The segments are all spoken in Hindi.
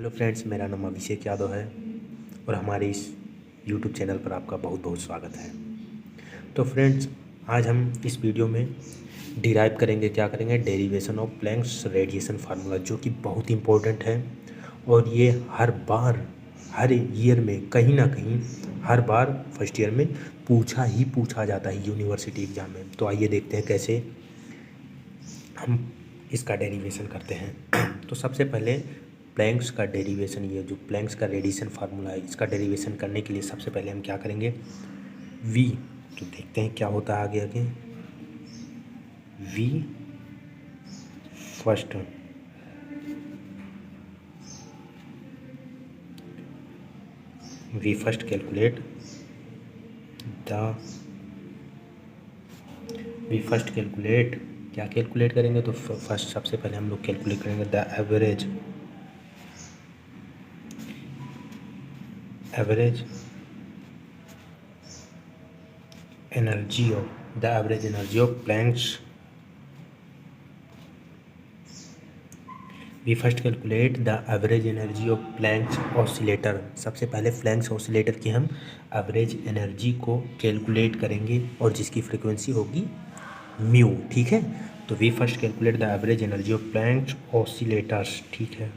हेलो फ्रेंड्स, मेरा नाम अभिषेक यादव है और हमारे इस यूट्यूब चैनल पर आपका बहुत बहुत स्वागत है। तो फ्रेंड्स, आज हम इस वीडियो में डिराइव करेंगे, क्या करेंगे, derivation of Planck's radiation formula, जो कि बहुत इंपॉर्टेंट है और ये हर बार हर ईयर में कहीं ना कहीं हर बार फर्स्ट ईयर में पूछा जाता है यूनिवर्सिटी एग्ज़ाम में। तो आइए देखते हैं कैसे हम इसका डेरिवेशन करते हैं। तो सबसे पहले प्लैंक्स का डेरिवेशन, ये जो प्लैंक्स का रेडिएशन फार्मूला है, इसका डेरिवेशन करने के लिए सबसे पहले हम क्या करेंगे, v। तो देखते हैं क्या होता है आगे आगे। v फर्स्ट, कैलकुलेट क्या कैलकुलेट करेंगे, तो फर्स्ट सबसे पहले हम लोग कैलकुलेट करेंगे the average energy of Planck's. We first calculate the average energy of Planck's oscillator. सबसे पहले प्लैंक्स ऑसिलेटर की हम एवरेज एनर्जी को कैलकुलेट करेंगे और जिसकी फ्रीक्वेंसी होगी म्यू। ठीक है, तो we first calculate the average energy of Planck's oscillators. ठीक है,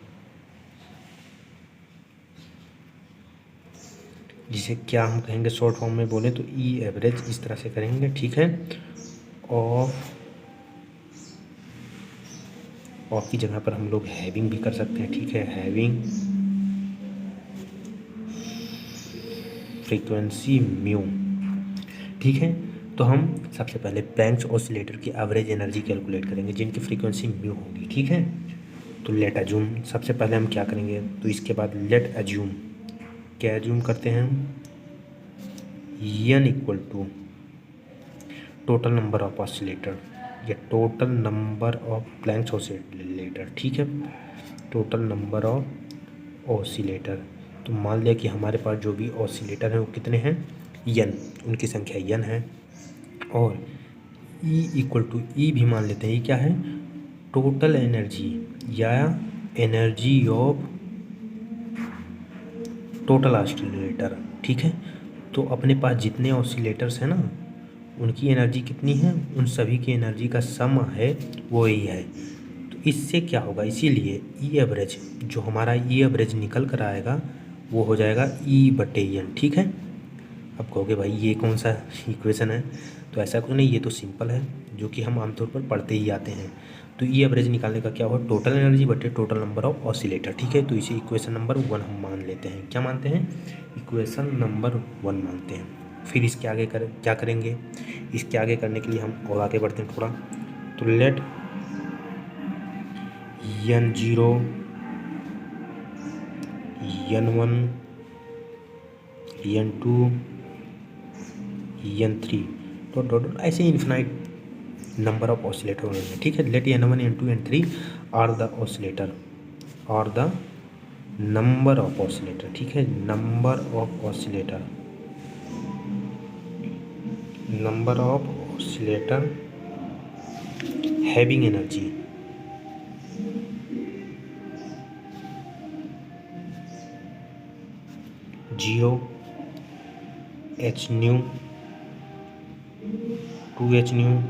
जिसे क्या हम कहेंगे शॉर्ट फॉर्म में बोले तो ई एवरेज, इस तरह से करेंगे। ठीक है, ऑफ की जगह पर हम लोग हैविंग भी कर सकते हैं। ठीक है, हैविंग फ्रीक्वेंसी म्यू। ठीक है, तो हम सबसे पहले प्लैंक्स ऑसिलेटर की एवरेज एनर्जी कैलकुलेट करेंगे जिनकी फ्रीक्वेंसी म्यू होगी। ठीक है, तो लेट अज्यूम, सबसे पहले हम क्या करेंगे, तो इसके बाद लेट अज्यूम, क्या अज्यूम करते हैं हम, n equal to total number of oscillator या total number of Planck's oscillator. ठीक है, टोटल नंबर ऑफ ऑसिलेटर। तो मान लिया कि हमारे पास जो भी ऑसिलेटर हैं वो कितने हैं, n, उनकी संख्या n है। और E इक्वल टू ई भी मान लेते हैं, ये क्या है, टोटल एनर्जी या एनर्जी ऑफ टोटल ऑसिलेटर। ठीक है, तो अपने पास जितने ऑसिलेटर्स हैं ना, उनकी एनर्जी कितनी है, उन सभी की एनर्जी का सम है वो ही है। तो इससे क्या होगा, इसीलिए ई एवरेज, जो हमारा ई एवरेज निकल कर आएगा वो हो जाएगा E/N। ठीक है, अब कहोगे भाई ये कौन सा इक्वेशन है, तो ऐसा कुछ नहीं, ये तो सिंपल है जो कि हम आमतौर पर पढ़ते ही आते हैं। तो ई एवरेज निकालने का क्या होगा, टोटल एनर्जी बटे टोटल नंबर ऑफ ऑसिलेटर। ठीक है, तो इसे इक्वेशन नंबर 1 हम मान लेते हैं। क्या मानते हैं, इक्वेशन नंबर 1 मानते हैं। फिर इसके आगे क्या करेंगे, इसके आगे करने के लिए हम और आगे बढ़ते हैं थोड़ा। तो late n0 n1 n2 n3 तो ऐसे इन्फिनाइट नंबर ऑफ ऑसिलेटर होंगे। ठीक है, let n1 n2 n3 are the oscillator, are the number of oscillator. ठीक है, number of oscillator, number of oscillator having energy, zero, H nu, 2h nu,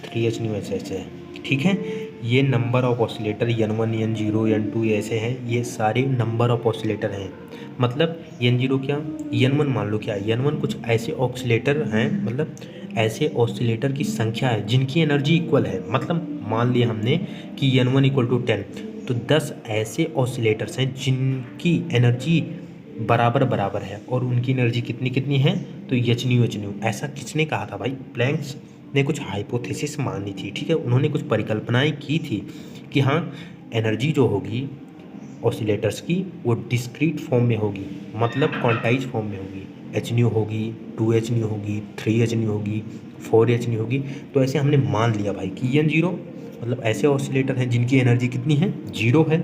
3h nu, ऐसे है। ठीक है, ये number of oscillator n1 n0 n2 ऐसे हैं, ये सारे नंबर ऑफ ऑसिलेटर हैं। मतलब n0 क्या, n1 मान लो, क्या n1 कुछ ऐसे ऑसिलेटर हैं, मतलब ऐसे ऑसिलेटर की संख्या है जिनकी एनर्जी इक्वल है। मतलब मान लिया हमने कि n1 इक्वल टू 10, तो 10 ऐसे ऑसिलेटर्स हैं जिनकी एनर्जी बराबर है और उनकी एनर्जी कितनी कितनी है, तो एच न्यू। ऐसा किसने कहा था भाई, प्लैंक्स ने कुछ हाइपोथेसिस मानी थी। ठीक है, उन्होंने कुछ परिकल्पनाएं की थी कि हाँ, एनर्जी जो होगी ऑसिलेटर्स की वो डिस्क्रीट फॉर्म में होगी, मतलब क्वांटाइज फॉर्म में होगी। एच न्यू होगी, 2h न्यू होगी, 3h न्यू होगी, 4h न्यू होगी। तो ऐसे हमने मान लिया भाई कि n0 मतलब ऐसे ऑसिलेटर हैं जिनकी एनर्जी कितनी है, 0 है।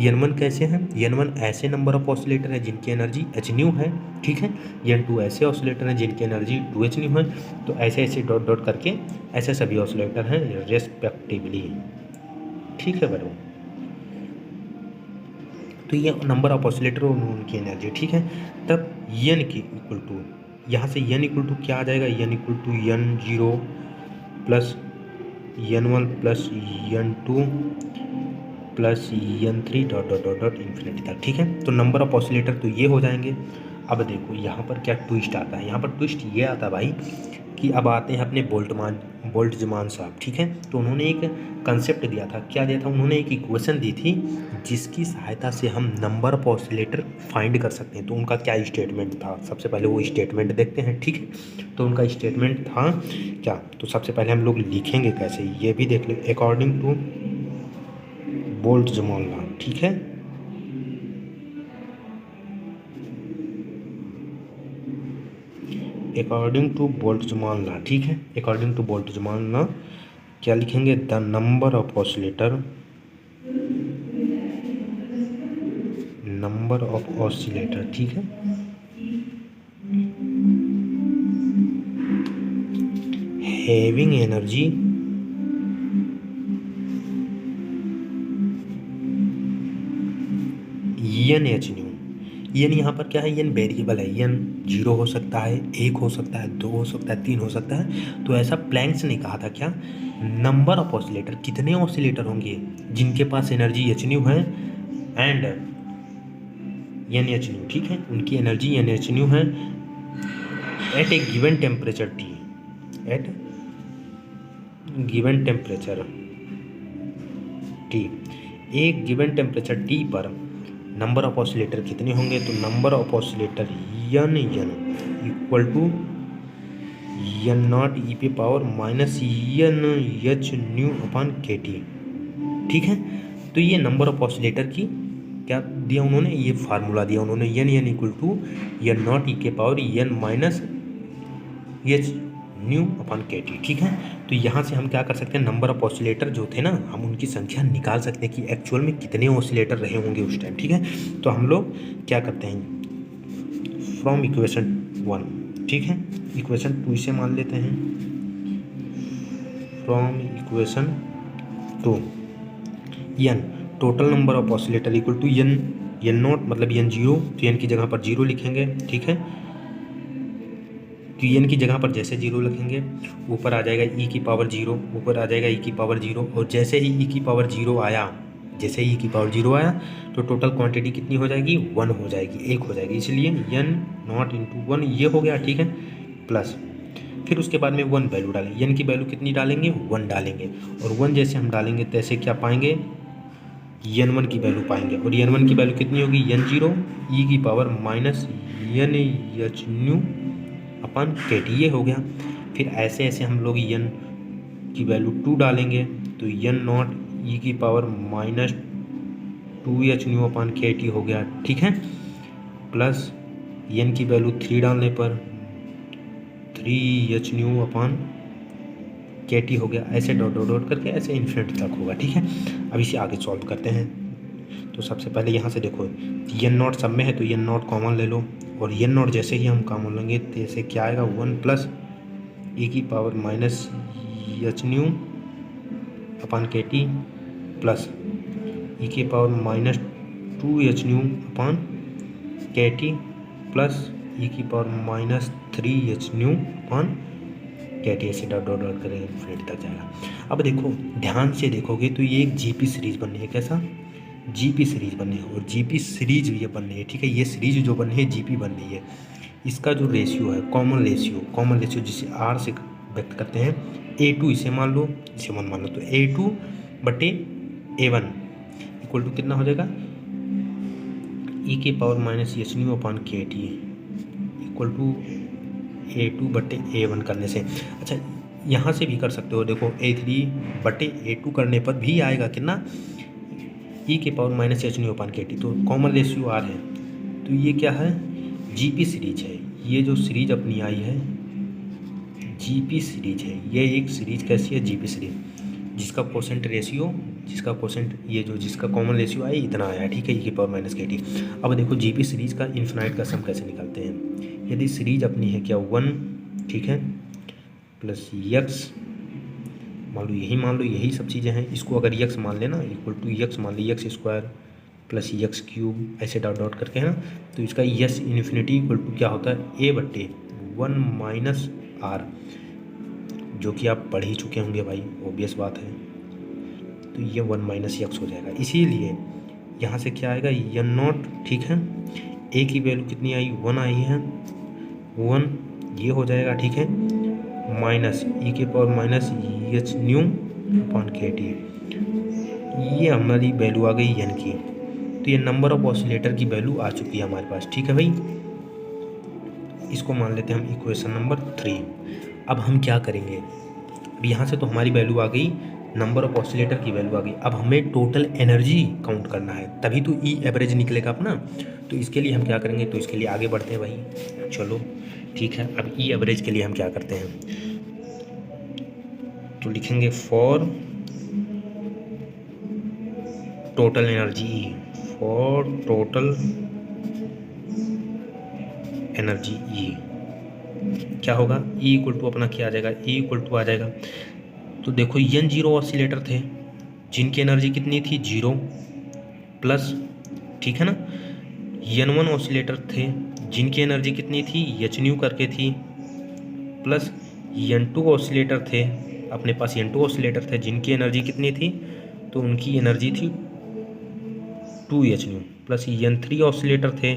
n1 कैसे हैं, n1 ऐसे नंबर ऑफ ऑसिलेटर है जिनकी एनर्जी h न्यू है। ठीक है, n2 ऐसे ऑसिलेटर हैं जिनकी एनर्जी 2h न्यू है। तो ऐसे ऐसे डॉट डॉट करके ऐसे सभी ऑसिलेटर हैं रेस्पेक्टिवली। ठीक है बड़ों, तो ये नंबर ऑफ ऑसिलेटर और उनकी एनर्जी, ठीक है। तब यन की इक्वल टू, यहाँ से यन इक्वल टू क्या आ जाएगा, N equal to n0 plus n1 plus n2 plus n3 dot dot dot dot infinity तक, ठीक है। तो नंबर ऑफ ऑसिलेटर तो ये हो जाएंगे। अब देखो यहाँ पर क्या ट्विस्ट आता है, यहाँ पर ट्विस्ट ये आता है भाई कि अब आते हैं अपने बोल्ट्जमान साहब, ठीक है। तो उन्होंने एक कंसेप्ट दिया था, क्या दिया था उन्होंने, एक इक्वेशन दी थी जिसकी सहायता से हम नंबर ऑफ ऑसिलेटर फाइंड कर सकते हैं। तो उनका क्या स्टेटमेंट था, सबसे पहले वो स्टेटमेंट देखते हैं, ठीक है। तो उनका स्टेटमेंट था क्या, तो सबसे पहले हम लोग लिखेंगे कैसे ये भी देख ले, अकॉर्डिंग टू बोल्ट्जमान लॉ, ठीक है। अकॉर्डिंग टू बोल्ट्जमान लॉ, ठीक है। अकॉर्डिंग टू बोल्ट्जमान लॉ क्या लिखेंगे, the number of oscillator, number of oscillator, ठीक है, having energy N H nu. N यहाँ पर क्या है, एन वेरिएबल है, एन 0 हो सकता है, 1 हो सकता है, 2 हो सकता है, 3 हो सकता है। तो ऐसा प्लैंक्स ने कहा था क्या, नंबर ऑफ ऑसिलेटर, कितने ऑसिलेटर होंगे जिनके पास एनर्जी एच न्यू है एंड एन एच न्यू, ठीक है, उनकी एनर्जी एन एच न्यू है at a given temperature T, at given temperature T, एक गिवन टेम्परेचर टी पर नंबर ऑफ ऑसिलेटर कितने होंगे, तो number of oscillator N equal to N naught e पे power minus N H nu upon k T, ठीक है। तो ये नंबर ऑफ ऑसिलेटर की क्या दिया उन्होंने, ये फार्मूला दिया उन्होंने, N equal to N naught e के power N minus h nu upon k T, ठीक है। तो यहाँ से हम क्या कर सकते हैं, नंबर ऑफ ऑसिलेटर जो थे ना, हम उनकी संख्या निकाल सकते हैं कि एक्चुअल में कितने ऑसिलेटर रहे होंगे उस टाइम, ठीक है। तो हम लोग क्या करते हैं, फ्रॉम इक्वेशन 1, ठीक है, इक्वेशन 2 से मान लेते हैं, from equation 2 N total number of oscillator equal to N not मतलब एन 0, तो एन की जगह पर 0 लिखेंगे, ठीक है। तो एन की जगह पर जैसे 0 लिखेंगे, ऊपर आ जाएगा ई की पावर 0, ऊपर आ जाएगा ई की पावर 0, और जैसे ही ई की पावर 0 आया, जैसे ही ई की पावर 0 आया तो टोटल क्वांटिटी कितनी हो जाएगी, 1 हो जाएगी, 1 हो जाएगी, इसलिए एन नॉट इंटू 1 ये हो गया, ठीक है। प्लस फिर उसके बाद में 1 वैल्यू डालेंगे, एन की वैल्यू कितनी डालेंगे, 1 डालेंगे, और 1 जैसे हम डालेंगे तैसे क्या पाएंगे, n1 की वैल्यू पाएंगे, और n1 की वैल्यू कितनी होगी, n0 ई की power minus N H nu upon k T, ये हो गया। फिर ऐसे ऐसे हम लोग n की वैल्यू 2 डालेंगे, तो n नॉट ई की power minus 2h new upon k T हो गया, ठीक है। प्लस n की वैल्यू 3 डालने पर 3h new upon k T हो गया, ऐसे डॉट डॉट डॉट करके ऐसे इन्फिनिटी तक होगा, ठीक है। अब इसे आगे सॉल्व करते हैं। तो सबसे पहले यहाँ से देखो एन नॉट सब में है, तो एन नॉट कॉमन ले लो, और एन नॉट जैसे ही हम कॉमन लेंगे तो ऐसे क्या आएगा, 1 प्लस ई की power minus h nu upon k T plus ई की power minus 2h new upon k T plus ई की power minus 3h new upon k T, ऐसे डॉट डॉट डॉट करेंगे इन्फिनिटी तक जाएगा। अब देखो ध्यान से देखोगे तो ये एक जीपी सीरीज बननी है, कैसा, जीपी सीरीज बननी है, और जीपी सीरीज ये बननी है, ठीक है। ये सीरीज जो बननी है जीपी बन रही है, इसका जो रेशियो है कॉमन रेशियो जिसे आर से व्यक्त करते हैं, A2 इसे मान लो, इसे 1 मान लो, तो A2 बटे A1 इक्वल टू कितना हो जाएगा, ई के power minus h nu upon k T equal to A2 बटे A1 करने से। अच्छा यहाँ से भी कर सकते हो, देखो A3 बटे A2 करने पर भी आएगा कितना, ई के power minus h nu upon k T, तो कॉमन रेशियो आर है, तो ये क्या है, जीपी सीरीज है। ये जो सीरीज अपनी आई है जीपी सीरीज है, ये एक सीरीज कैसी है, जीपी सीरीज, जिसका कोसेंट रेशियो, जिसका कॉमन रेशियो आया इतना आया, ठीक है, ई की पावर माइनस के टी। अब देखो जीपी सीरीज का इन्फिनाइट का सम कैसे निकालते हैं, यदि सीरीज अपनी है क्या 1, ठीक है, प्लस यक्स मान लो, यही सब चीज़ें हैं, इसको अगर यक्स मान लेना इक्वल टू यक्स मान ली, x square plus x cube ऐसे डॉट डॉट करके है ना। तो इसका यस इन्फिनिटी इक्वल टू क्या होता है ए बट्टे 1 माइनस आर, जो कि आप पढ़ ही चुके होंगे भाई, ऑब्वियस बात है। तो ये 1 माइनस यक्स हो जाएगा। इसीलिए यहाँ से क्या आएगा यन नॉट, ठीक है। ए की वैल्यू कितनी आई 1 आई है, 1 ये हो जाएगा, ठीक है। माइनस ई के power minus h nu upon k T, ये हमारी वैल्यू आ गई एन की। तो ये नंबर ऑफ ऑसिलेटर की वैल्यू आ चुकी है हमारे पास, ठीक है भाई। इसको मान लेते हैं हम इक्वेशन नंबर 3। अब हम क्या करेंगे, अब यहाँ से तो हमारी वैल्यू आ गई, नंबर ऑफ ऑसिलेटर की वैल्यू आ गई। अब हमें टोटल एनर्जी काउंट करना है, तभी तो ई एवरेज निकलेगा अपना। तो इसके लिए हम क्या करेंगे, तो इसके लिए आगे बढ़ते हैं भाई, चलो ठीक है। अब ई एवरेज के लिए हम क्या करते हैं, तो लिखेंगे for total energy, for total energy E क्या होगा, ई इक्वल टू अपना क्या आ जाएगा, ई इक्वल टू आ जाएगा। तो देखो एन जीरो ऑसिलेटर थे जिनकी एनर्जी कितनी थी 0 प्लस, ठीक है ना। एन वन ऑसिलेटर थे जिनकी एनर्जी कितनी थी एच न्यू करके थी, प्लस एन टू ऑसिलेटर थे, अपने पास एन टू ऑसिलेटर थे जिनकी एनर्जी कितनी थी, तो उनकी एनर्जी थी 2 H nu, plus N three oscillator थे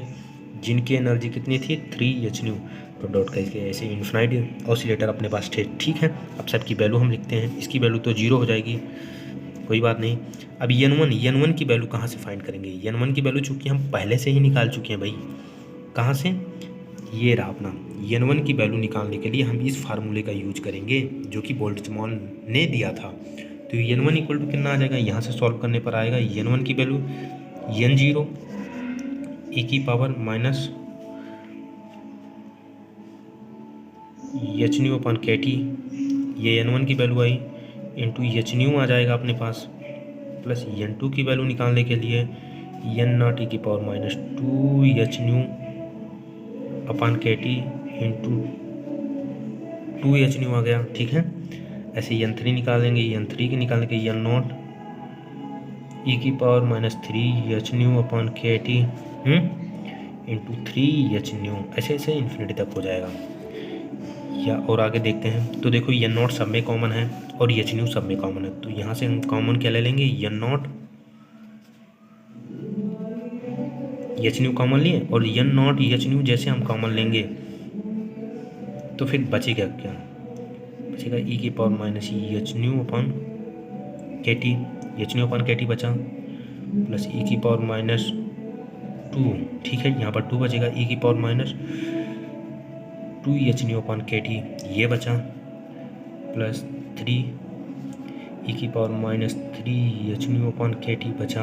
जिनकी एनर्जी कितनी थी 3 एच न्यू। तो डॉट का इसके ऐसे इन्फिनाइट ऑसिलेटर अपने पास थे, ठीक है। अब सबकी वैल्यू हम लिखते हैं, इसकी वैल्यू तो 0 हो जाएगी, कोई बात नहीं। अब एन वन की वैल्यू कहाँ से फाइंड करेंगे, एन वन की वैल्यू चूँकि हम पहले से ही निकाल चुके हैं भाई, कहाँ से, ये रहा अपना। एन वन की वैल्यू निकालने के लिए हम इस फार्मूले का यूज करेंगे जो कि बोल्ट्जमान ने दिया था। तो एन वन इक्वल टू कितना आ जाएगा, यहाँ से सॉल्व करने पर आएगा एन वन की वैल्यू एन जीरो ई की power minus h nu upon k T, ये एन वन की वैल्यू आई, इंटू एच न्यू आ जाएगा अपने पास, प्लस एन टू की वैल्यू निकालने के लिए एन नॉट ई की power minus 2 H nu upon k T into 2 H new आ गया, ठीक है। ऐसे एन थ्री निकालेंगे, एन थ्री की निकालने के एन नॉट ई की power minus 3 H nu upon k T into 3 H new, ऐसे ऐसे इन्फिनिटी तक हो जाएगा। या और आगे देखते हैं, तो देखो एन नॉट सब में कॉमन है और एच न्यू सब में कॉमन है, तो यहाँ से हम कॉमन क्या ले लेंगे, N not H nu common लिए, और एन नॉट एच न्यू जैसे हम कॉमन लेंगे तो फिर बचेगा क्या, बचेगा ई की power minus h nu upon k T, H nu upon k T बचा, प्लस ई की पावर माइनस 2, ठीक है। यहाँ पर 2 बचेगा, ई की power minus 2 H nu upon k T ये बचा, प्लस 3 ई की power minus 3 H nu upon k T बचा,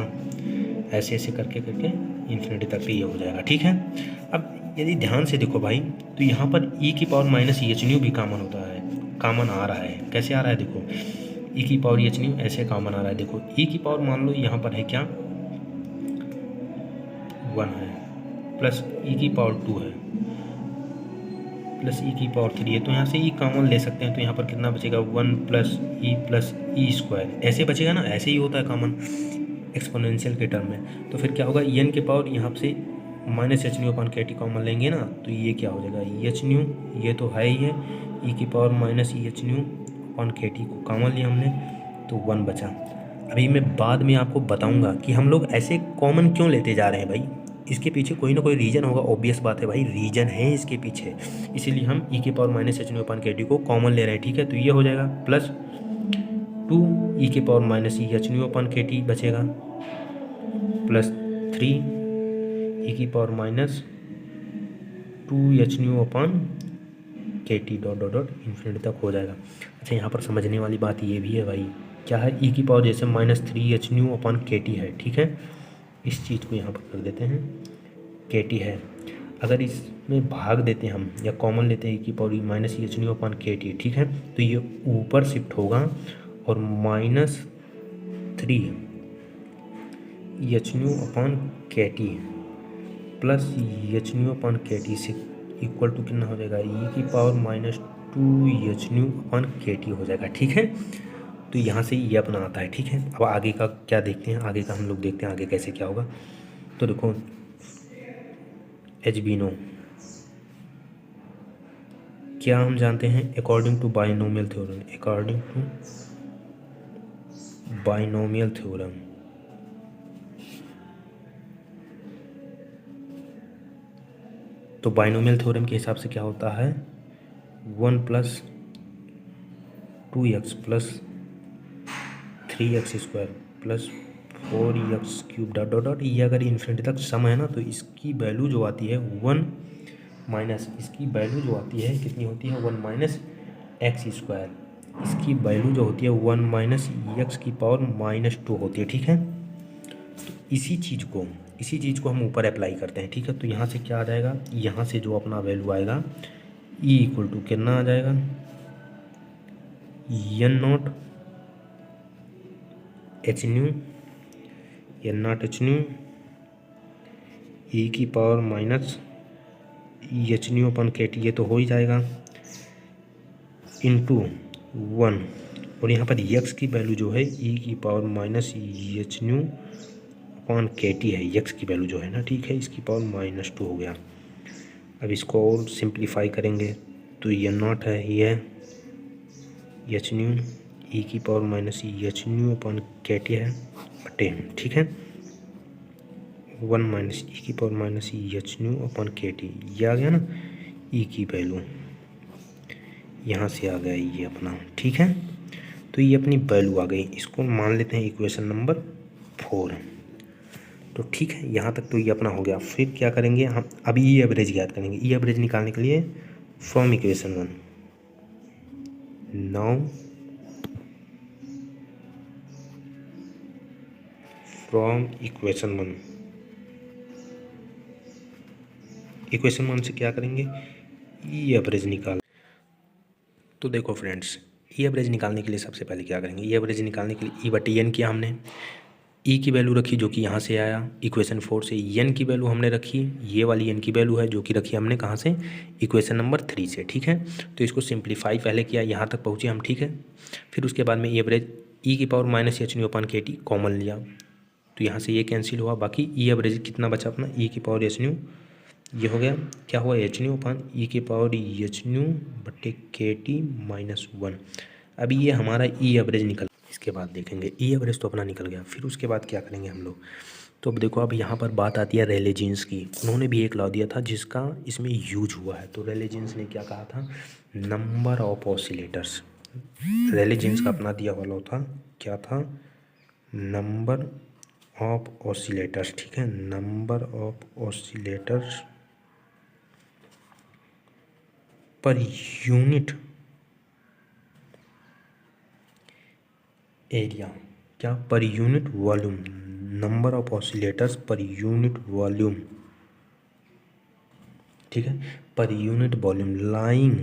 ऐसे ऐसे करके करके इन्फिनिटी तक ये हो जाएगा, ठीक है। अब यदि ध्यान से देखो भाई, तो यहाँ पर ई की पावर माइनस एच न्यू भी कॉमन होता है, कॉमन आ रहा है, कैसे आ रहा है देखो, ई की पावर एच न्यू ऐसे कॉमन आ रहा है। देखो ई की पावर मान लो यहाँ पर है क्या 1 है, प्लस ई की पावर 2 है, प्लस ई की पावर 3 है, तो यहाँ से ई कॉमन ले सकते हैं, तो यहाँ पर कितना बचेगा 1 प्लस ई स्क्वायर, ऐसे बचेगा ना, ऐसे ही होता है कॉमन एक्सपोनेंशियल के टर्म में। तो फिर क्या होगा, एन के पावर यहाँ से minus h nu upon k T common लेंगे ना, तो ये क्या हो जाएगा एच न्यू, ये तो है ही है, ई की power minus h nu upon k T को कॉमन लिया हमने, तो 1 बचा। अभी मैं बाद में आपको बताऊंगा कि हम लोग ऐसे कॉमन क्यों लेते जा रहे हैं भाई, इसके पीछे कोई ना कोई रीजन होगा, ऑब्वियस बात है भाई, रीजन है इसके पीछे, इसीलिए हम ई की power minus h nu upon k T को कॉमन ले रहे हैं, ठीक है। तो ये हो जाएगा प्लस 2 ई के power minus h nu upon k T बचेगा, प्लस 3 ई की power minus 2 H nu upon k T dot dot dot infinity तक हो जाएगा। अच्छा, यहाँ पर समझने वाली बात ये भी है भाई, क्या है, ई की पावर जैसे minus 3 H nu upon k T है, ठीक है, इस चीज़ को यहाँ पर कर देते हैं के टी है। अगर इसमें भाग देते हैं हम या कॉमन लेते हैं ई की power minus h nu upon k T, ठीक है, तो ये ऊपर शिफ्ट होगा और minus 3 H nu upon k T plus H nu upon k T से इक्वल टू कितना हो जाएगा, ई की power minus 2 H nu upon k T हो जाएगा, ठीक है। तो यहाँ से ये अपना आता है, ठीक है। अब आगे का क्या देखते हैं, आगे का हम लोग देखते हैं आगे कैसे क्या होगा। तो देखो एच बी नो क्या हम जानते हैं according to binomial theorem, according to binomial theorem तो बाइनोमियल थ्योरम के हिसाब से क्या होता है 1 + 2x + 3x² + 4x³ dot dot dot, ये अगर इन्फिनिटी तक सम है ना तो इसकी वैल्यू जो आती है 1 माइनस इसकी वैल्यू जो आती है कितनी होती है 1 - x², इसकी वैल्यू जो होती है 1 - x⁻² होती है। ठीक है, तो इसी चीज़ को हम ऊपर अप्लाई करते हैं। ठीक है, तो यहाँ से क्या आ जाएगा, यहाँ से जो अपना वैल्यू आएगा E = कितना आ जाएगा n0 h⁻, n0 h⁻, e⁻⁻h⁻/kT, ये तो हो ही जाएगा, इंटू 1, और यहाँ पर x की वैल्यू जो है e⁻⁻h⁻/kT है, x की वैल्यू जो है ना। ठीक है, इसकी पावर -2 हो गया। अब इसको और सिंप्लीफाई करेंगे तो n0 है, ये h⁻, e⁻⁻h⁻/kT है बटे, ठीक है 1 - e⁻⁻h⁻/kT, ये आ गया ना e की वैल्यू, यहाँ से आ गया ये अपना। ठीक है, तो ये अपनी वैल्यू आ गई, इसको मान लेते हैं इक्वेशन नंबर 4। तो ठीक है, यहाँ तक तो ये अपना हो गया। फिर क्या करेंगे हम, अभी ई एवरेज ज्ञात करेंगे। ई एवरेज निकालने के लिए from equation 1, now from equation 1 से क्या करेंगे, ई एवरेज निकाल। तो देखो फ्रेंड्स, ई एवरेज निकालने के लिए सबसे पहले क्या करेंगे, ई एवरेज निकालने के लिए E/N किया हमने, ई की वैल्यू रखी जो कि यहाँ से आया इक्वेशन 4 से, एन की वैल्यू हमने रखी, ये वाली एन की वैल्यू है जो कि रखी हमने कहाँ से, इक्वेशन नंबर 3 से। ठीक है, तो इसको सिंप्लीफाई पहले किया, यहाँ तक पहुँचे हम। ठीक है, फिर उसके बाद में ई एवरेज e⁻⁻h⁻/kT कॉमन लिया, तो यहाँ से ये कैंसिल हुआ, बाकी ई एवरेज कितना बचा अपना e⁻h⁻, ये हो गया, क्या हुआ h⁻e⁻h⁻/kT -1। अभी ये हमारा ई एवरेज निकल, इसके बाद देखेंगे ई एवरेज तो अपना निकल गया। फिर उसके बाद क्या करेंगे हम लोग, तो अब देखो, अब यहाँ पर बात आती है रेले जीन्स की। उन्होंने भी एक लॉ दिया था जिसका इसमें यूज हुआ है। तो रेले जीन्स ने क्या कहा था, number of oscillators, Rayleigh Jeans का अपना दिया हुआ लॉ था, क्या था, नंबर ऑफ ऑसिलेटर्स। ठीक है, number of oscillators per unit area, क्या, per unit volume, number of oscillators per unit volume. ठीक है, पर यूनिट वॉल्यूम लाइंग,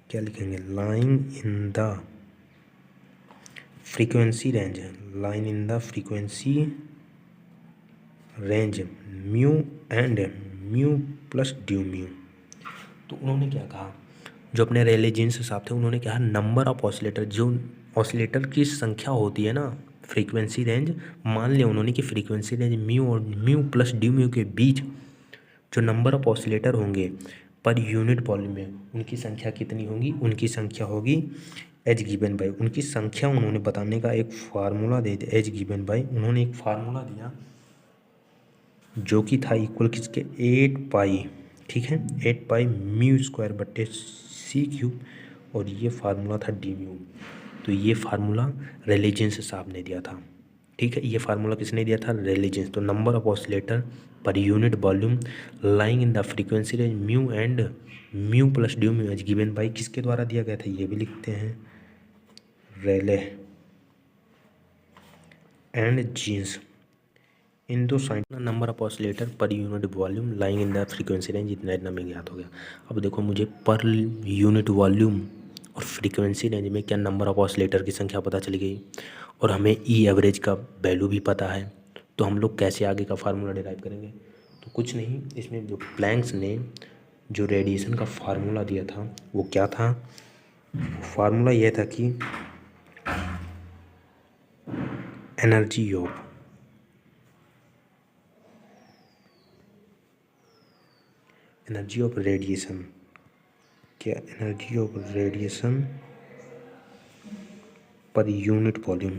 क्या लिखेंगे, lying in the frequency range, lying in the frequency range mu and mu plus d mu. तो उन्होंने क्या कहा, जो अपने रेले जीन्स हिसाब थे, उन्होंने कहा नंबर ऑफ ऑसिलेटर, जो ऑसिलेटर की संख्या होती है ना, फ्रीक्वेंसी रेंज, मान लिया उन्होंने कि फ्रीक्वेंसी रेंज म्यू और म्यू प्लस ड्यू म्यू के बीच जो नंबर ऑफ ऑसिलेटर होंगे पर यूनिट वॉल्यूम में, उनकी संख्या कितनी होगी, उनकी संख्या होगी एच गिवन बाई, उनकी संख्या उन्होंने बताने का एक फार्मूला दे दिया, एच गिवन बाई, उन्होंने एक फार्मूला दिया जो कि था इक्वल किसके, 8π। ठीक है, 8π μ²/c³, और ये फार्मूला था डी म्यू। तो ये फार्मूला रेले जीन्स साहब ने दिया था। ठीक है, ये फार्मूला किसने दिया था, रेले जीन्स। तो number of oscillator per unit volume lying in the frequency range mu and mu plus d mu as given by, किसके द्वारा दिया गया था, ये भी लिखते हैं, रेले एंड जीन्स। इन दो साइन number of oscillator per unit volume lying in the frequency range, इतना में ज्ञात हो गया। अब देखो, मुझे पर यूनिट वॉल्यूम और फ्रीक्वेंसी रेंज में क्या नंबर ऑफ ऑसिलेटर की संख्या पता चली गई, और हमें ई एवरेज का वैल्यू भी पता है। तो हम लोग कैसे आगे का फार्मूला डिराइव करेंगे, तो कुछ नहीं, इसमें जो प्लैंक्स ने जो रेडिएशन का फार्मूला दिया था वो क्या था, फार्मूला यह था कि energy of energy of radiation, क्या energy of radiation per unit volume.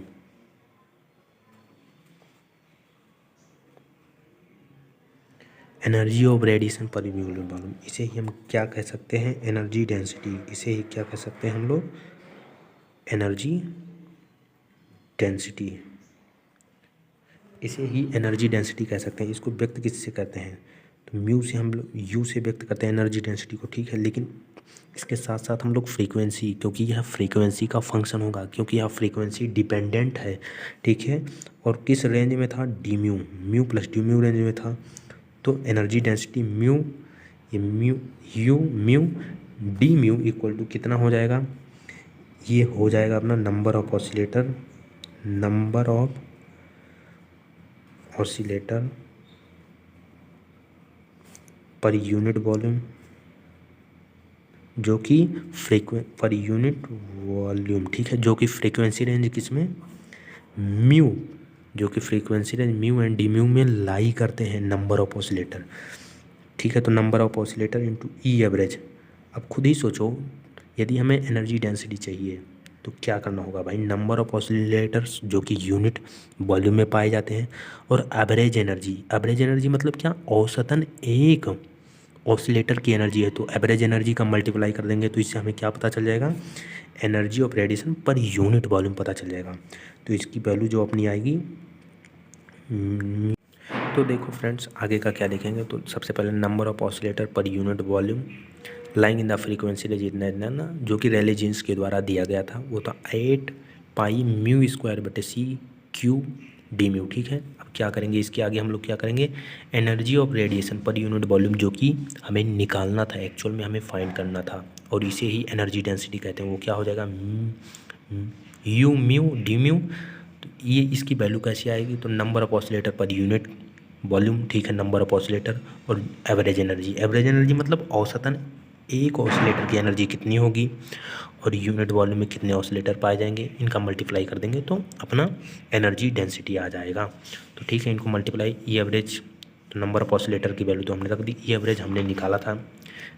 Energy of radiation per unit volume, इसे ही हम क्या कह सकते हैं, एनर्जी डेंसिटी। इसे ही क्या कह सकते हैं हम लोग, एनर्जी डेंसिटी। इसे ही एनर्जी डेंसिटी कह सकते हैं। इसको व्यक्त किससे करते हैं, तो म्यू से हम लोग, यू से व्यक्त करते हैं एनर्जी डेंसिटी को, ठीक है। लेकिन इसके साथ साथ हम लोग फ्रीक्वेंसी, क्योंकि यह फ्रीक्वेंसी का फंक्शन होगा, क्योंकि यह फ्रीक्वेंसी डिपेंडेंट है, ठीक है। और किस रेंज में था, D mu, mu plus D mu range में था। तो एनर्जी डेंसिटी म्यू, ये mu U mu D mu equal to कितना हो जाएगा, ये हो जाएगा अपना number of oscillator, number of oscillator per unit volume, जो कि पर यूनिट वॉल्यूम, ठीक है, जो कि फ्रीक्वेंसी रेंज किसमें, म्यू, जो कि frequency range mu and D mu में लाई करते हैं नंबर ऑफ ऑसिलेटर, ठीक है। तो number of oscillator into E average. अब खुद ही सोचो, यदि हमें एनर्जी डेंसिटी चाहिए तो क्या करना होगा भाई, नंबर ऑफ ऑसिलेटर्स जो कि यूनिट वॉल्यूम में पाए जाते हैं, और एवरेज एनर्जी, एवरेज एनर्जी मतलब क्या, औसतन एक ऑसिलेटर की एनर्जी है, तो एवरेज एनर्जी का मल्टीप्लाई कर देंगे तो इससे हमें क्या पता चल जाएगा, energy of radiation per unit volume पता चल जाएगा। तो इसकी वैल्यू जो अपनी आएगी, तो देखो फ्रेंड्स आगे का क्या देखेंगे। तो सबसे पहले number of oscillator per unit volume lying in the frequency range इतना ना, जो कि रेले जीन्स के द्वारा दिया गया था, वो था 8 पाई म्यू स्क्वायर बटे सी क्यू डी म्यू, ठीक है। अब क्या करेंगे, इसके आगे हम लोग क्या करेंगे, energy of radiation per unit volume, जो कि हमें निकालना था, एक्चुअल में हमें फाइंड करना था, और इसे ही एनर्जी डेंसिटी कहते हैं। वो क्या हो जाएगा, यू म्यू डी म्यू। तो ये इसकी वैल्यू कैसी आएगी, तो number of oscillator per unit volume, ठीक है, नंबर ऑफ ऑसिलेटर, और एवरेज एनर्जी, एवरेज एनर्जी मतलब औसतन एक ऑसिलेटर की एनर्जी कितनी होगी, और यूनिट वॉल्यूम में कितने ऑसिलेटर पाए जाएंगे, इनका मल्टीप्लाई कर देंगे तो अपना एनर्जी डेंसिटी आ जाएगा। तो ठीक है, इनको मल्टीप्लाई, ई एवरेज, तो नंबर ऑफ ऑसिलेटर की वैल्यू तो हमने रख दी, ई एवरेज हमने निकाला था,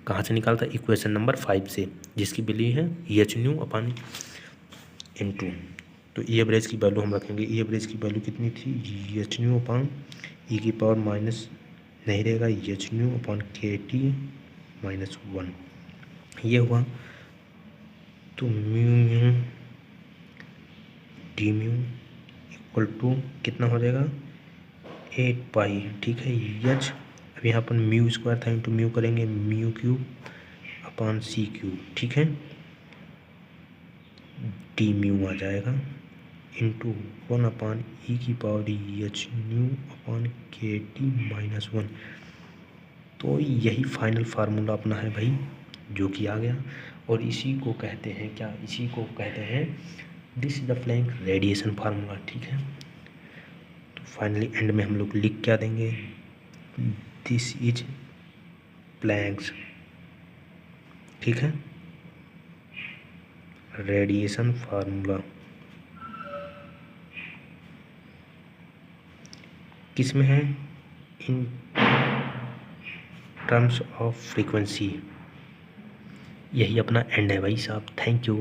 कहाँ से निकाला था, इक्वेशन नंबर 5 से, जिसकी वैल्यू है एच न्यू अपन इन 2। तो ई एवरेज की वैल्यू हम रखेंगे, ई एवरेज की वैल्यू कितनी थी, एच न्यू अपान ई की पावर माइनस नहीं रहेगा, एच न्यू अपान के टी -1, ये हुआ। तो mu mu D mu equal to कितना हो जाएगा, 8 पाई, ठीक है, एच, अब यहाँ पर म्यू स्क्वायर था इंटू म्यू करेंगे, म्यू क्यूब अपान सी क्यूब, ठीक है, डी म्यू आ जाएगा इंटू 1 अपान ई की पावर एच न्यू अपान के टी -1। तो यही फाइनल फार्मूला अपना है भाई, जो कि आ गया, और इसी को कहते हैं क्या, इसी को कहते हैं, this is the plank radiation formula, ठीक है। तो फाइनली एंड में हम लोग लिख क्या देंगे, दिस इज प्लैंक्स, ठीक है, रेडिएशन फार्मूला, किस में है, इन टर्म्स ऑफ फ्रीक्वेंसी। यही अपना एंड है भाई साहब, थैंक यू।